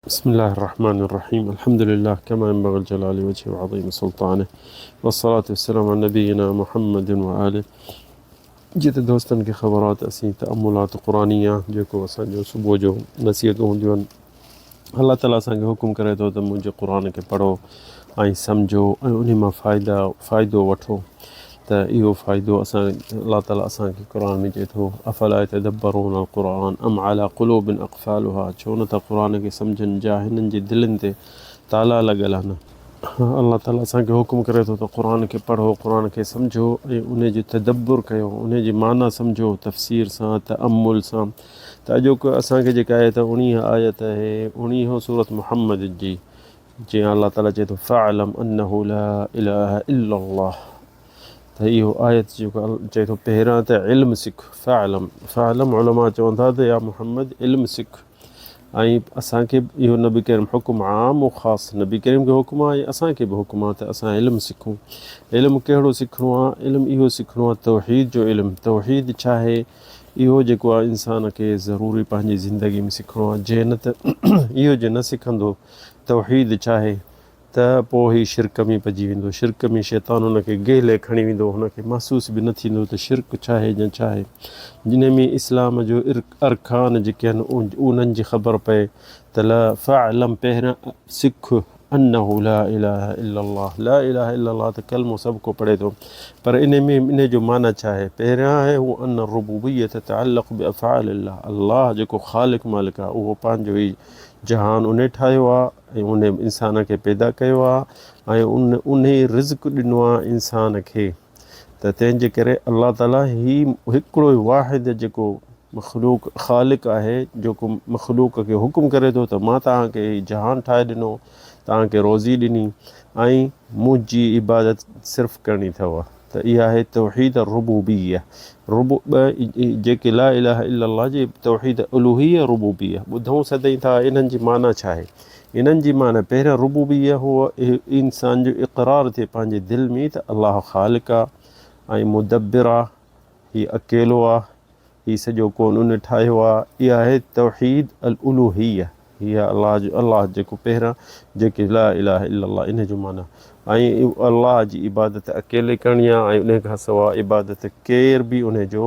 بسم الله الرحمن الرحيم الحمد لله كما ينبغي الجلال وجهه وعظيم سلطانه والصلاة والسلام على نبينا محمد وآله جت دوستن کے خبرات اسی تأملات قرآنیہ जेको असांजो सुबुह जो नसीहतूं हूंदियूं आहिनि अल्लाह ताला असांखे हुकुम करे थो त मुंहिंजे क़ुर खे पढ़ो ऐं सम्झो ऐं उन मां फ़ाइदो वठो त इहो फ़ाइदो अल्लाह ताला असांखे क़ुर में चए थो अफ़ला यतदब्बरून अल-क़ुरआन अम अला क़ुलूबिन अक़फ़ालुहा छो नथा क़ुर खे सम्झनि जा हिननि जे दिलनि ते ताला लॻल आहिनि। अल्लाह ताला असांखे हुकुम करे थो त क़ुर खे पढ़ो क़ुर खे सम्झो ऐं उन जो तदब्बुर कयो उन जी माना सम्झो तफ़सीर सां तअम्मुल सां। त अॼोको असांखे जेका आयत 19 आयत आहे 19 सूरत मुहम्मद जी जीअं अल्लाह ताला चए थो फ़अलम अन्नहु ला इलाहा इल्लल्लाह। त इहो आयत जेको चए थो पहिरां त इल्मु सिख फ़अलम उलमा चवनि था त या मुहम्मद इल्मु सिख ऐं असांखे इहो नबी करीम हुकुम आम ख़ासि नबी करीम खे हुकुम आहे ऐं असांखे बि हुकुम आहे त असां इल्मु सिखूं। इल्मु कहिड़ो सिखणो आहे? इल्मु इहो सिखणो आहे तौहीद जो इल्मु। तौहीद छा आहे? इहो जेको आहे इंसान खे ज़रूरी पंहिंजी ज़िंदगी में सिखणो आहे। जंहिं न त इहो जे न सिखंदो तौहीद छा आहे त पोइ ही शिरक में पइजी वेंदो। शिरक में शैतान हुनखे गेले खणी वेंदो, हुनखे महसूस बि न थींदो त शिरक छा आहे या छा आहे। जिन में इस्लाम जो अरकान जेके आहिनि उन्हनि जी ख़बर पए त ला फ़अलम पहिरियां सिख अन्नहु ला इलाहा इल्लल्लाह। ला इलाहा इल्लल्लाह त कलमो सभु को पढ़े थो, पर इन जो माना छा आहे? पहिरियां आहे हू अन रुबूबियत ततअल्लक़ बिअफ़आलिल्लाह। अल्लाह जेको ख़ालिक मालिक आहे उहो पंहिंजो ई जहान उन ठाहियो आहे ऐं उन इंसान खे पैदा कयो आहे ऐं उन रिज़्क़ ॾिनो आहे इंसान खे। त तंहिंजे करे अल्लाह ताला ही हिकिड़ो ई वाहिद जेको मख़लूक ख़ालिक आहे जेको मख़लूक खे हुकुम करे थो त मां तव्हांखे जहान ठाहे ॾिनो, तव्हांखे रोज़ी ॾिनी ऐं मुंहिंजी इबादत सिर्फ़ु करणी अथव। त इहा आहे तौहीद रुबूबिया। जेके ला इलाहा इल्लल्लाह जी तौहीद उलूहिया रुबूबिया ॿुधूं सदाईं था। इन्हनि जी माना छा आहे? इन्हनि जी माना पहिरियां रुबूबिया हुआ इंसान जो इक़रार थिए पंहिंजे दिलि में त अल्लाह ख़ालिक आहे ऐं मुदब्बिर आहे, हीउ अकेलो आहे, हीउ सॼो कौन उन ठाहियो आहे। इहा आहे तौहीद अल उलूहिया। हीअ अल्लाह जेको पहिरां जेके ला इलाहा इल्लल्लाह इन जो माना ऐं अल्लाह जी इबादत अकेले करणी आहे ऐं उन खां सवाइ इबादत केर बि उन जो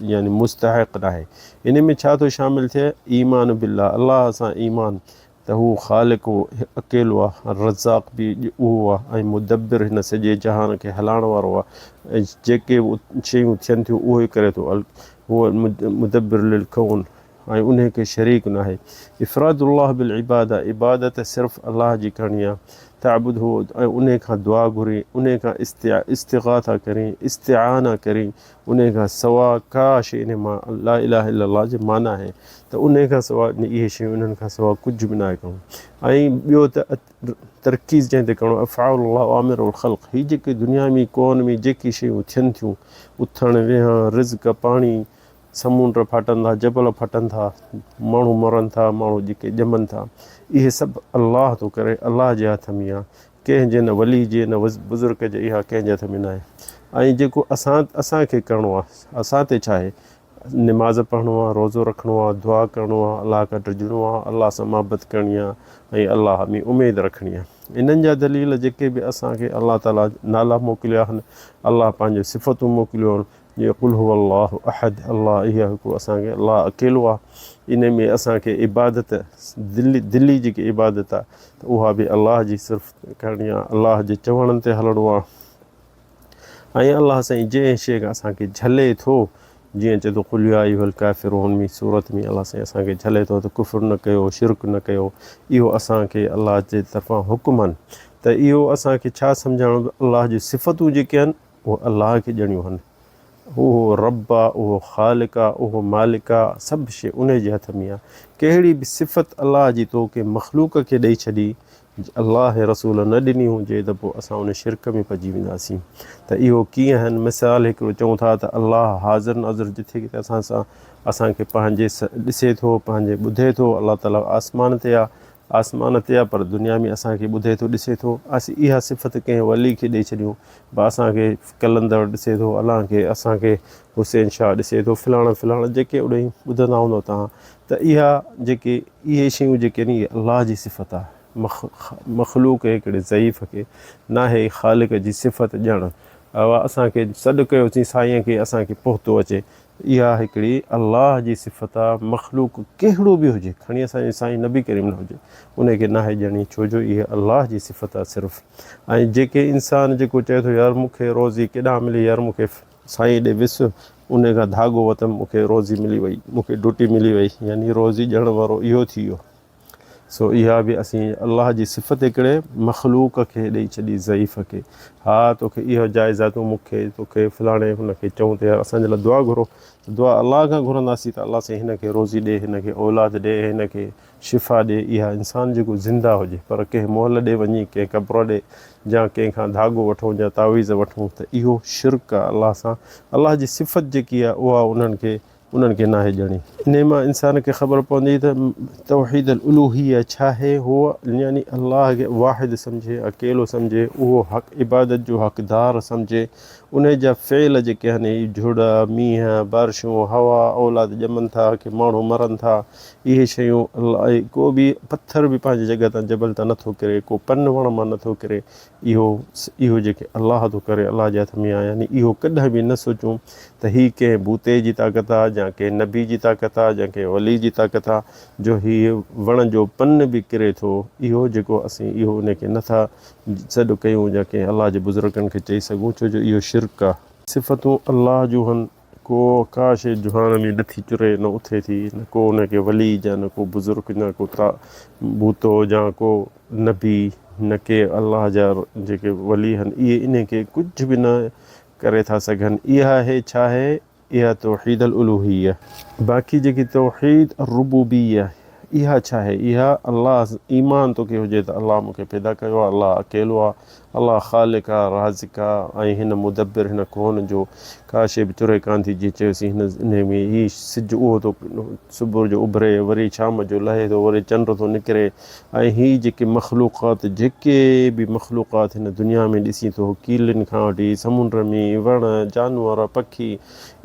यानी मुस्तहिक़ न आहे। इन में छा थो शामिल थिए? ईमान बिल्लाह, अल्लाह सां ईमान त हू ख़ालिक अकेलो आहे, रज़ाक़ बि उहो आहे ऐं मुदब्बिर हिन सॼे जहान खे हलाइण वारो आहे ऐं जेके शयूं थियनि थियूं उहो ई करे थो। उहो मुदब्बिर लिल कौन ऐं उन खे शरीक न आहे। इफ़रादुल्लाह बिल इबादा, इबादत सिर्फ़ु अल्लाह जी करणी आहे। ताबुद हो ऐं उन खां दुआ घुरी, उन खां इस्तिग़ाथा करी, इस्तिआना करी, उन खां सवाइ का शइ इन मां ला इलाहा इल्लल्लाह जी माना आहे त उन खां सवाइ इहे शयूं इन्हनि खां सवाइ कुझु बि न आहे कयूं। ऐं ॿियो त तरकीज़ जंहिं ते करिणो अफ़आलुल्लाह आमिरुल ख़ल्क़। हीअ जेके दुनिया में कौन में जेकी शयूं थियनि थियूं उथण वेहण रिज़्क़ पाणी, समुंड फाटनि था, जबल फाटनि था, माण्हू मरनि था, माण्हू जेके ॼमनि था, इहे सभु अल्लाह थो करे, अल्लाह जे हथ में आहे। कंहिंजे न वली जे न बुज़ुर्ग जे, इहा कंहिंजे हथ में न आहे। ऐं जेको असांखे करिणो आहे, असां ते छा आहे? निमाज़ पढ़णो आहे, रोज़ो रखणो आहे, दुआ करिणो आहे, अल्लाह खां ड्रिजणो आहे, अल्लाह सां मुहबत करणी आहे ऐं अल्लाह में उमेद रखणी आहे। इन्हनि जा दलील जेके बि असांखे अल्लाह ताला नाला मोकिलिया आहिनि, अल्लाह पंहिंजूं सिफ़तूं मोकिलियूं आहिनि, जीअं कुल हुव अल्लाहु अहद, अल्लाह इहा हिकिड़ो असांखे अल्लाह अकेलो आहे। इन में असांखे इबादत दिली जेकी इबादत आहे त उहा बि अल्लाह जी सिर्फ़ु करणी आहे, अल्लाह जे चवणनि ते हलणो आहे ऐं अल्लाह साईं जंहिं शइ खां असांखे झले थो, जीअं चए थो कुल या अय्युहल काफ़िरून में सूरत में अल्लाह साईं असांखे झले थो त कुफ़्र न कयो, शिरक न कयो। इहो असांखे अल्लाह जे तरफ़ां हुकुम आहिनि। त इहो असांखे छा सम्झाइणो? अल्लाह जी सिफ़तूं जेके आहिनि उहे अल्लाह खे ॼणियूं आहिनि। उहो रब आहे, उहो ख़ालिक आहे, उहो मालिक आहे, सभु शइ उन जे हथ में आहे। कहिड़ी बि सिफ़त अल्लाह जी तोखे मख़लूक खे ॾेई छॾी, अल्लाह रसूल न ॾिनी हुजे त पोइ असां उन शिरक में पइजी वेंदासीं। त इहो कीअं आहिनि? मिसाल हिकिड़ो चऊं था त अल्लाह हाज़िर नाज़िर जिथे किथे असांखे पंहिंजे ॾिसे थो, पंहिंजे ॿुधे थो। अल्लाह ताला आसमान ते आहे, आसमान ते आहे पर दुनिया में असांखे ॿुधे थो ॾिसे थो। असीं इहा सिफ़त कंहिं वली खे ॾेई छॾियूं भई असांखे कलंदर ॾिसे थो, अलाह खे असांखे हुसैन शाह ॾिसे थो, फलाणा जेके उॾे ॿुधंदा हूंदव तव्हां। त इहा जेके इहे शयूं जेके आहिनि इहे अलाह जी सिफ़त आहे। मख़लूक हिकिड़े ज़ईफ़ खे नाहे ख़ालिक जी सिफ़त ॼण असांखे सॾु कयोसीं साईंअ खे असांखे पहुतो अचे। इहा हिकिड़ी अलाह जी सिफ़त आहे। मख़लूक कहिड़ो बि हुजे खणी असांजे साईं नबी करीम न हुजे उनखे नाहे ॼणी, छो जो इहा अलाह जी सिफ़त आहे सिर्फ़ु। ऐं जेके इंसान जेको चए थो यार मूंखे रोज़ी केॾांहुं मिली, यार मूंखे साईं ॾे विस उन खां धाॻो वतमि मूंखे रोज़ी मिली वई, मूंखे ड्यूटी मिली वई, यानी रोज़ी ॾियण वारो इहो थी वियो। सो इहा बि असीं अलाह जी सिफ़त हिकिड़े मख़लूक खे ॾेई छॾी ज़ईफ़ खे। हा तोखे इहो जाइज़ आहे, तूं मूंखे तोखे फलाणे हुनखे चऊं त यार असांजे लाइ दुआ घुरो, त दुआ अलाह खां घुरंदासीं त अलाह साईं हिन खे रोज़ी ॾे, हिन खे औलाद ॾे, हिन खे शिफ़ा ॾे। इहा इंसान जेको ज़िंदा हुजे, पर कंहिं मोहल ॾे वञी कंहिं कपिड़ो ॾे या कंहिंखां धाॻो वठूं या तावीज़ वठूं त इहो शिरक आहे अलाह सां। अलाह जी सिफ़त जेकी आहे उहा उन्हनि खे नाहे ॼणी। इन मां इंसान खे ख़बर पवंदी त तौहीद अल उलूहिया छा आहे। उहो यानी अलाह खे वाहिद सम्झे, अकेलो सम्झे, उहो इबादत जो हक़दार सम्झे। उन जा फ़ेल जेके आहिनि झुड़, मींहं, बारिशूं, हवा, औलाद ॼमनि था की माण्हू मरनि था, इहे शयूं अलाह को बि पथर बि पंहिंजी जॻह तां जबल तां नथो किरे, को पन वण मां नथो किरे। इहो जेके अलाह थो करे अलाह जे हथ में आहे। यानी इहो कॾहिं बि न सोचूं त हीअ कंहिं बूते जी ताक़त आहे या कंहिं नबी जी ताक़त आहे या कंहिं वली जी ताक़त आहे जो हीअ वण जो पन बि किरे थो। इहो जेको असीं इहो उनखे नथा सॾु कयूं या कंहिं अलाह जे बुज़ुर्गनि खे चई सघूं, छो जो इहो शिरक आहे। सिफ़तूं अलाह जूं आहिनि, का शइ जुहान में नथी चुरे न उथे थी, न को उनखे वली या न को बुज़ुर्ग न को बूतो या को नबी न के अलाह जा जेके वली आहिनि इहे इनखे कुझु बि न करे था सघनि। इहा आहे छा आहे, इहा तौहीद अल उलूहिया। बाक़ी जेकी तौहीद रुबूबिया इहा छा आहे, इहा अलाह ईमान तोखे हुजे त अलाह मूंखे पैदा कयो आहे, अलाह अकेलो आहे, अलाह ख़ालिक आहे, राज़िक आहे ऐं हिन मुदब्बिर हिन कौन जो का शइ बि चुरे कान थी। जीअं चयोसीं हिन में हीउ सिजु उहो थो सुबुह जो उभरे, वरी शाम जो लहे थो, वरी चंड थो निकिरे। ऐं हीअ जेके मख़लूक़ात जेके बि मख़लूक़ात हिन दुनिया में ॾिसी थो, कीलियुनि खां वठी समुंड में वण जानवर पखी,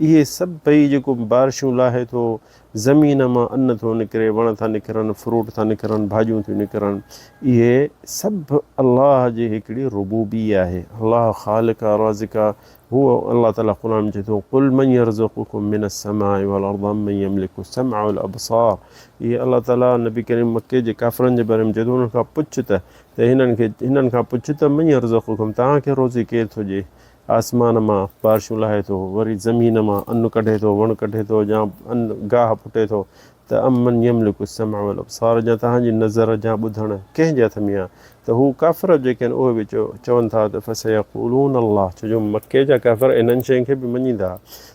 इहे सभई जेको बारिशूं लाहे थो, ज़मीन मां अन्न थो निकिरे, वण था निकिरनि, फ्रूट था निकिरनि, भाॼियूं थियूं निकिरनि, इहे सभु अलाह जी हिकिड़ी रुबूबी आहे। अलाह ख़ालिक आहे, राज़िक आहे। हूअ अलाह ताला क़ुर में चए थो कुल मन यरज़ुकुकुम मिन अस्समाइ वल अर्द अम्मन यमलिकु अस्समअ वल अबसार। इहे अलाह ताला नबी करीम मके जे काफ़िरनि जे बारे में चए थो उन्हनि खां पुछ त हिननि खां पुछ त मन यरज़ुकुकुम तव्हांखे रोज़ी केरु थो ॾिए। आसमान मां बारिशूं लाहे थो, वरी ज़मीन मां अन्न कढे थो, वण कढे थो या अन्न गाह पुटे थो। त अमन यमलिकु अस्समअ वल अबसार जा तव्हांजी नज़र जा ॿुधणु कंहिंजे हथ में आहे। त हू काफ़िर जेके आहिनि उहे बि चवनि था त फसयक़ूलून अल्लाह, छो जो मके जा काफ़िर इन्हनि शयुनि खे बि मञींदा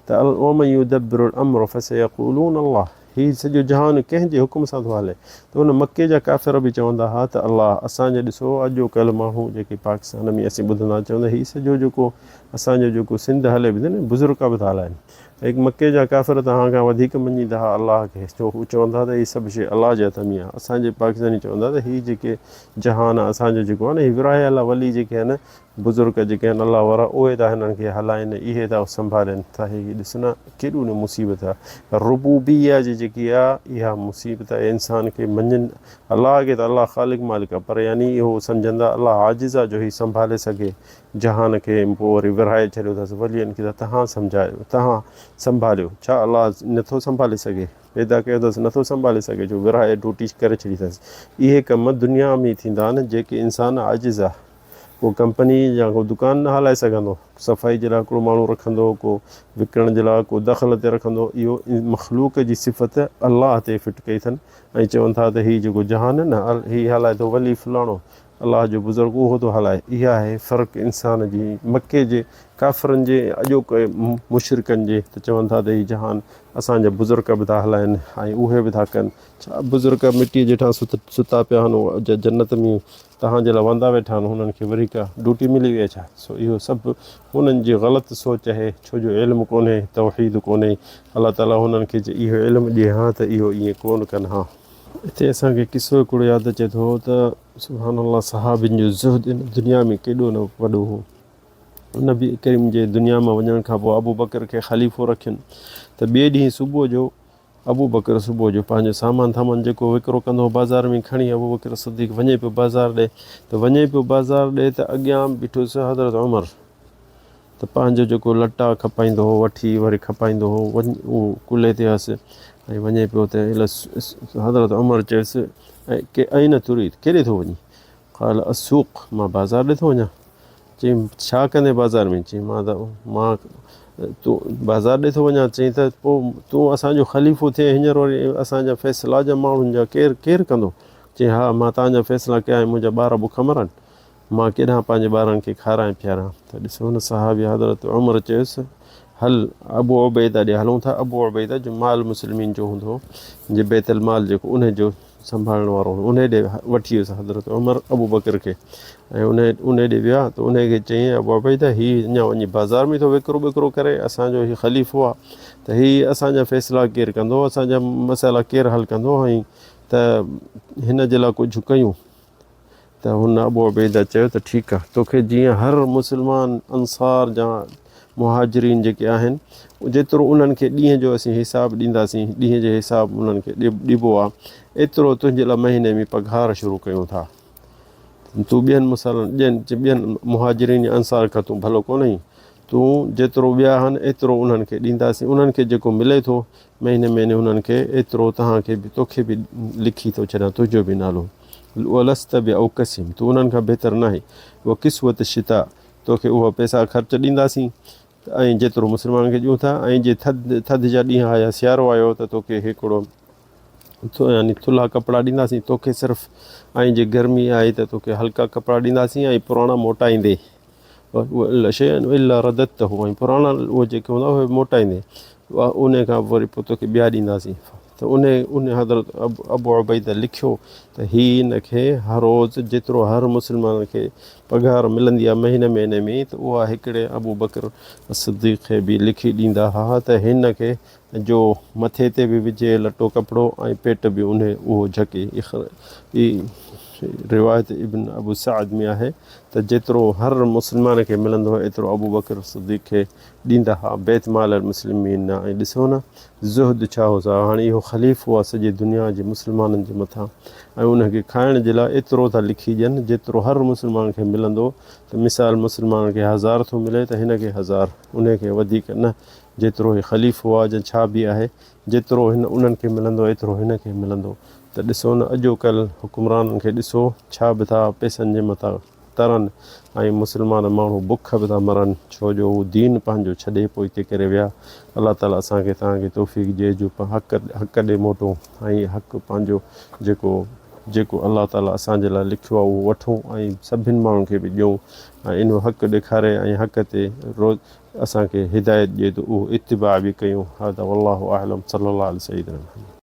त वमन युदब्बिरुल अम्र फसयक़ूलून अल्लाह, हीउ सॼो जहान कंहिंजे हुकुम सां थो हले। त उन मके जा काफ़िर बि चवंदा हुआ त अल्लाह असांजे ॾिसो अॼुकल्ह माण्हू जेके पाकिस्तान में असीं ॿुधंदा चवंदा हीउ सॼो जेको असांजो जेको सिंध हले बि थो न बुज़ुर्ग बि था हलाइनि। हिकु मके जा काफ़िर तव्हां खां वधीक मञींदा हुआ अलाह खे, छो हू चवंदा त हीअ सभु शइ अलाह जे हथ में आहे। असांजे पाकिस्तानी चवंदा त हीअ जेके जहान आहे असांजो जेको आहे न हीअ विराहियल वली जेके आहिनि बुज़ुर्ग जेके आहिनि अलाह वारा उहे था हिननि खे हलाइनि, इहे था संभालनि था। हीअ ॾिस न केॾो न मुसीबत आहे। रुबूबिया जी जेकी आहे इहा मुसीबत आहे। इंसान खे मञनि अलाह खे त अलाह ख़ालिक मालिक आहे, पर यानी इहो सम्झंदा अलाह आजिज़ आहे जो हीउ संभाले सघे जहान खे। पोइ वरी विराए छॾियो अथसि वलियनि खे त तव्हां सम्झायो, तव्हां संभालियो। छा अलाह नथो संभाले सघे? पैदा कयो अथसि, नथो संभाले सघे जो विराए ड्यूटी करे छॾी अथसि। इहे कम दुनिया में थींदा आहिनि जेके इंसान आजिज़ आहे। को कंपनी या को दुकान न हलाए सघंदो, सफ़ाई जे लाइ हिकिड़ो माण्हू रखंदो, को विकिणण जे लाइ को दख़ल ते रखंदो। इहो मख़लूक जी सिफ़त अलाह ते फिट कई अथनि ऐं चवनि था त हीउ जेको जहान आहे न हीउ हलाए थो वली फलाणो अलाह जो बुज़ुर्ग उहो थो हलाए। इहा आहे फ़र्क़ु इंसान जी मके जे काफ़िरनि जे अॼोके मुशरिकनि जे। त चवनि था त हीउ जहान असांजा बुज़ुर्ग बि था हलाइनि ऐं उहे बि था कनि। छा बुज़ुर्ग मिटीअ जेठां सुता पिया आहिनि जन्नत में तव्हांजे लाइ वांदा वेठा आहिनि, हुननि खे वरी का ड्यूटी मिली वई आहे छा? सो इहो सभु हुननि जी ग़लति सोच आहे, छो जो इल्मु कोन्हे, तौहीद कोन्हे। अलाह ताला हुननि खे इहो इल्मु ॾिए हा त इहो ईअं कोन कनि हा। हिते असांखे किसो हिकिड़ो यादि अचे थो त सुभान अल्लाह सहाबिन जो ज़ुहद इन दुनिया में केॾो न वॾो हो। नबी करीम जे दुनिया मां वञण खां पोइ अबू बकर खे ख़लीफ़ो रखियनि त ॿिए ॾींहुं सुबुह जो अबू बकर सुबुह जो पंहिंजो सामान थामान जेको विकिरो कंदो बाज़ार में खणी अबू बकर सिद्दीक़ वञे पियो बाज़ार ॾे त वञे पियो बाज़ार ॾे त अॻियां बीठोसि हज़रत उमर त पंहिंजो जेको लटा खपाईंदो हो वठी वरी खपाईंदो हो उहो कुल्हे ते हुअसि ऐं वञे पियो त हज़रत उमर चयुसि ऐं न तुरी केॾे थो वञी क़ाल असूक़ मां बाज़ार ॾे थो वञा चई छा कंदे बाज़ार में चई मां तूं बाज़ार ॾे थो वञा चई त पोइ तूं असांजो ख़लीफ़ो थिए हींअर वरी असांजा फ़ैसिला जा माण्हुनि जा केरु कंदो चई हा मां तव्हांजा फ़ैसिला कया ऐं मुंहिंजा ॿार बुख मरनि मां केॾांहुं पंहिंजे ॿारनि खे खारायां पीआरां त ॾिसो हुन साहबी हज़रत उमर चयुसि हल अबू उबैदा ॾे हलूं था। अबू उबैदा जो माल मुस्लिमीन जो हूंदो हो जे बैतुल माल जेको उन जो संभालण वारो हो उन ॾे वठी वियुसि हज़रत उमर अबू बकर खे ऐं उन ॾे विया त उनखे चईं अबू उबैदा हीअ अञा वञी बाज़ार में थो विकिरो करे असांजो हीउ ख़लीफ़ो आहे त हीअ असांजा फ़ैसिला केरु कंदो असांजा मसाइला केरु हल कंदो ऐं त हिन जे लाइ कुझु कयूं त हुन अबू उबैदा चयो त ठीकु आहे तोखे जीअं हर मुस्लमान अंसार जा मुहाजिरीन जेके आहिनि जेतिरो उन्हनि खे ॾींहं जो असीं हिसाबु ॾींदासीं ॾींहं जे हिसाबु उन्हनि खे ॾिबो आहे एतिरो तुंहिंजे लाइ महीने में पघार शुरू कयूं था तूं ॿियनि मुहाजिरीन अंसार खां तूं भलो कोन आहीं तूं जेतिरो ॿिया आहिनि एतिरो उन्हनि खे ॾींदासीं उन्हनि खे जेको मिले थो महीने उन्हनि खे एतिरो तव्हांखे बि तोखे बि लिखी थो छॾियां तुंहिंजो बि नालो उहा लस्त बि औकसीम तूं उन्हनि खां बहितर न आहे उहा क़िस्वत शिता तोखे उहा पैसा ख़र्च ॾींदासीं ऐं जेतिरो मुस्लमान खे ॾियूं था ऐं जे थधि जा ॾींहं आया सियारो आयो त तोखे हिकिड़ो यानी थुल्हा कपिड़ा ॾींदासीं तोखे सिर्फ़ु ऐं जे गर्मी आहे त तोखे हल्का कपिड़ा ॾींदासीं ऐं पुराणा मोटाईंदे उहा शइ इलाह रदत त हो ऐं पुराणा उहे जेके हूंदा उहे मोटाईंदे उन खां वरी पोइ तोखे ॿिया ॾींदासीं त उन हज़रत अबू उबैदा लिखियो त हिन खे हर रोज़ु जेतिरो हर मुस्लमान खे पघार मिलंदी आहे महीने में त उहा हिकिड़े अबू बकर सिद्दीक़ खे बि लिखी ॾींदा हुआ त हिन खे जो मथे ते बि विझे लटो कपिड़ो ऐं पेट बि उहो झके रिवायत इब्न अबू साद में आहे त जेतिरो हर मुस्लमान खे मिलंदो हो एतिरो अबू बकर सिद्दीक़ खे ॾींदा हुआ बैत माल मुस्लिमीन ऐं ॾिसो न ज़ुहद छा हुओ हाणे इहो ख़लीफ़ो आहे सॼी दुनिया जे मुस्लमाननि जे मथां ऐं उनखे खाइण जे लाइ एतिरो था लिखी ॾियनि जेतिरो हर मुस्लमान खे मिलंदो त मिसाल मुस्लमान खे 1000 थो मिले त हिन खे 1000 उनखे वधीक न जेतिरो ही ख़लीफ़ो आहे या छा बि आहे जेतिरो उन्हनि खे मिलंदो एतिरो हिन खे मिलंदो त ॾिसो न अॼोकल्ह हुकुमराननि खे ॾिसो छा बि था पैसनि जे मथां तरनि ऐं मुस्लमान माण्हू बुख बि था मरनि छो जो हू दीन पंहिंजो छॾे पोइ हिते करे विया। अलाह ताला असांखे तव्हांखे तौफ़ीक़ ॾिए जो हक़ ॾे मोटो ऐं हक़ पंहिंजो जेको अलाह ताला असांजे लाइ लिखियो आहे उहो वठूं ऐं सभिनि माण्हुनि खे बि ॾियूं ऐं इन हक़ ॾेखारे ऐं हक़ ते रोज़ असांखे हिदायत ॾिए त उहो इतिबा बि कयूं। हादा वल्लाहु आलम सल्लल्लाहु अलैहि वसल्लम।